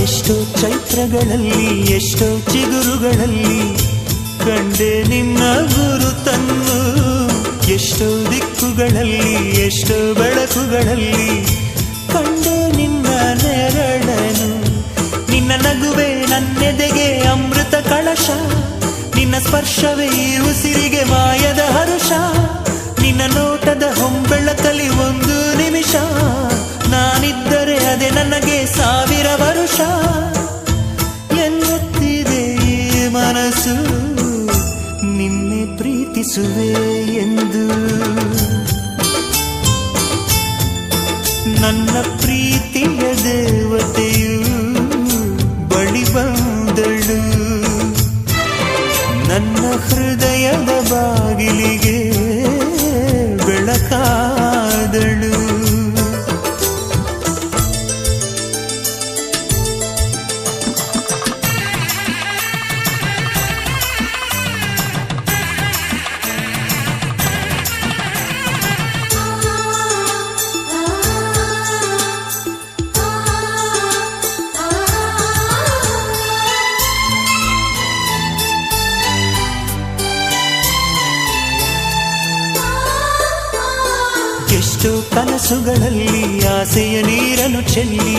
ಎಷ್ಟೋ ಚೈತ್ರಗಳಲ್ಲಿ ಎಷ್ಟೋ ಚಿಗುರುಗಳಲ್ಲಿ ಕಂಡೆ ನಿನ್ನ ಗುರುತನ್ನು. ಎಷ್ಟೋ ದಿಕ್ಕುಗಳಲ್ಲಿ ಎಷ್ಟೋ ಬೆಳಕುಗಳಲ್ಲಿ ಕಂಡೆ ನಿನ್ನ ನೆರಳನು. ನಿನ್ನ ನಗುವೆ ನನ್ನೆದೆಗೆ ಅಮೃತ ಕಳಶ, ನಿನ್ನ ಸ್ಪರ್ಶವೇ ಈ ಉಸಿರಿಗೆ ಮಾಯದ ಹರುಷ. ನಿನ್ನ ನೋಟದ ಹೊಂಬೆಳಕಲಿ ಒಂದು ನಿಮಿಷ ನಾನಿದ್ದರೆ ಅದೇ ನನಗೆ 1000 ವರುಷ. ಎನ್ನುತ್ತಿದೆ ಈ ಮನಸ್ಸು ನಿನ್ನೆ ಪ್ರೀತಿಸುವೆ ಎಂದು. ನನ್ನ ಪ್ರೀತಿಯ ದೇವತೆಯು ಬಳಿ ಬಂದಳು, ನನ್ನ ಹೃದಯದ ಬಾಗಿಲಿಗೆ ಬೆಳಕಾದಳು. ಎಷ್ಟೋ ಕನಸುಗಳಲ್ಲಿ ಆಸೆಯ ನೀರನ್ನು ಚೆಲ್ಲಿ